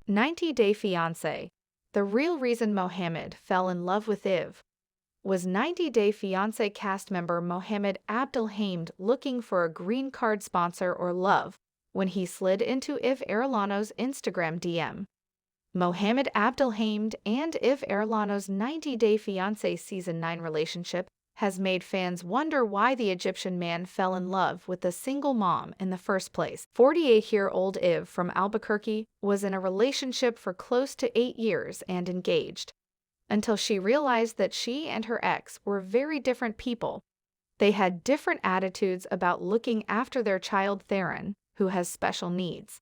90-Day Fiancé. The real reason Mohamed fell in love with Eve. Was 90-Day Fiancé cast member Mohamed Abdelhamid looking for a green card sponsor or love when he slid into Eve Arellano's Instagram DM? Mohamed Abdelhamid and Eve Arellano's 90-Day Fiancé Season 9 relationship has made fans wonder why the Egyptian man fell in love with a single mom in the first place. 48-year-old Eve from Albuquerque was in a relationship for close to 8 years and engaged, until she realized that she and her ex were very different people. They had different attitudes about looking after their child Theron, who has special needs.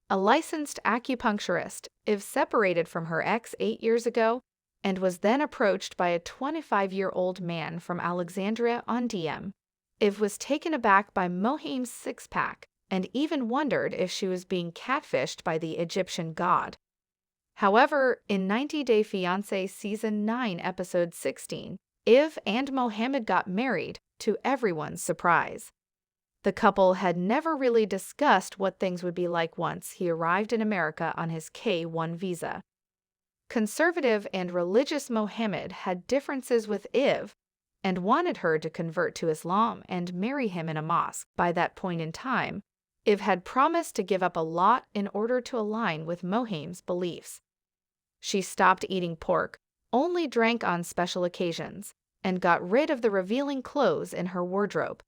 A licensed acupuncturist, Eve separated from her ex 8 years ago and was then approached by a 25-year-old man from Alexandria on DM. Eve was taken aback by Mohemed's six-pack and even wondered if she was being catfished by the Egyptian god. However, in 90-Day Fiancé Season 9, Episode 16, Eve and Mohamed got married, to everyone's surprise. The couple had never really discussed what things would be like once he arrived in America on his K-1 visa. Conservative and religious Mohamed had differences with Eve and wanted her to convert to Islam and marry him in a mosque. By that point in time, Eve had promised to give up a lot in order to align with Mohemed's beliefs. She stopped eating pork, only drank on special occasions, and got rid of the revealing clothes in her wardrobe.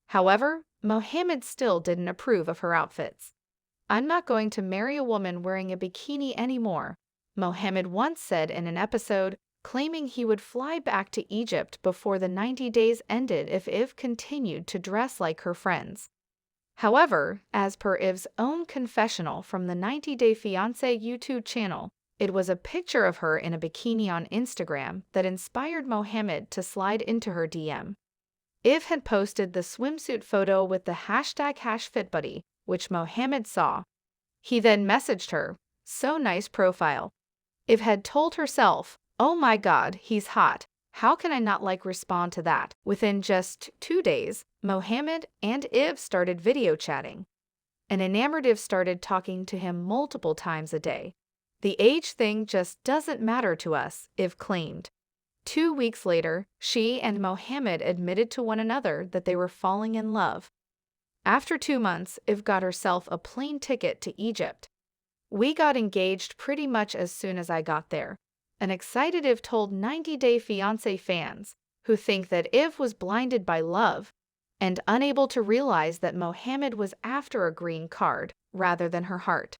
However, Mohamed still didn't approve of her outfits. "I'm not going to marry a woman wearing a bikini anymore," Mohamed once said in an episode, claiming he would fly back to Egypt before the 90 days ended if Eve continued to dress like her friends. However, as per Eve's own confessional from the 90-Day Fiancé YouTube channel, it was a picture of her in a bikini on Instagram that inspired Mohamed to slide into her DM. Eve had posted the swimsuit photo with the #FitBuddy, which Mohamed saw. He then messaged her, "So nice profile." Eve had told herself, "Oh my god, he's hot. How can I not respond to that?" Within just 2 days, Mohamed and Eve started video chatting. An enamored Eve started talking to him multiple times a day. "The age thing just doesn't matter to us," Eve claimed. 2 weeks later, she and Mohamed admitted to one another that they were falling in love. After 2 months, Eve got herself a plane ticket to Egypt. "We got engaged pretty much as soon as I got there," an excited Eve told 90-Day Fiancé fans, who think that Eve was blinded by love and unable to realize that Mohamed was after a green card rather than her heart.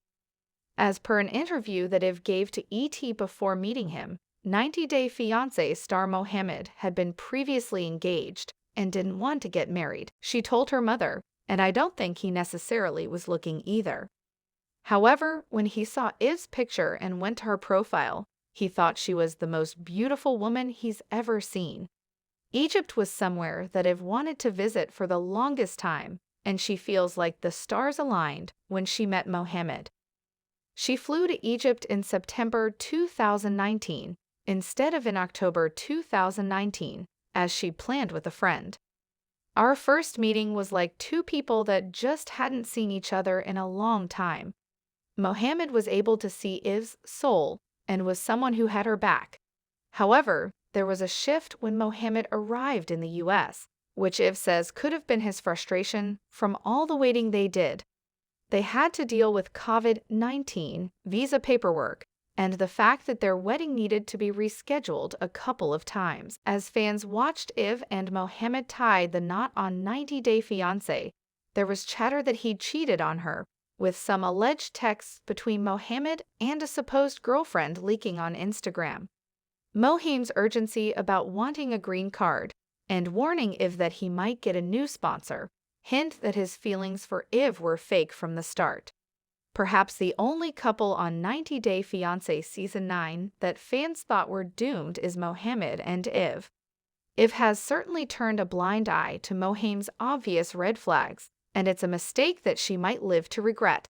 As per an interview that Eve gave to ET before meeting him, 90-Day Fiancé star Mohamed had been previously engaged and didn't want to get married. She told her mother, and I don't think he necessarily was looking either. However, when he saw Eve's picture and went to her profile, he thought she was the most beautiful woman he's ever seen. Egypt was somewhere that Eve wanted to visit for the longest time, and she feels like the stars aligned when she met Mohamed. She flew to Egypt in September 2019 instead of in October 2019, as she planned with a friend. "Our first meeting was like two people that just hadn't seen each other in a long time." Mohamed was able to see Eve's soul and was someone who had her back. However, there was a shift when Mohamed arrived in the US, which Eve says could have been his frustration from all the waiting they did. They had to deal with COVID-19, visa paperwork, and the fact that their wedding needed to be rescheduled a couple of times. As fans watched Eve and Mohamed tie the knot on 90-Day Fiancé, there was chatter that he'd cheated on her, with some alleged texts between Mohamed and a supposed girlfriend leaking on Instagram. Mohemed's urgency about wanting a green card and warning Eve that he might get a new sponsor hint that his feelings for Eve were fake from the start. Perhaps the only couple on 90-Day Fiancé Season 9 that fans thought were doomed is Mohamed and Eve. Eve has certainly turned a blind eye to Mohemed's obvious red flags, and it's a mistake that she might live to regret.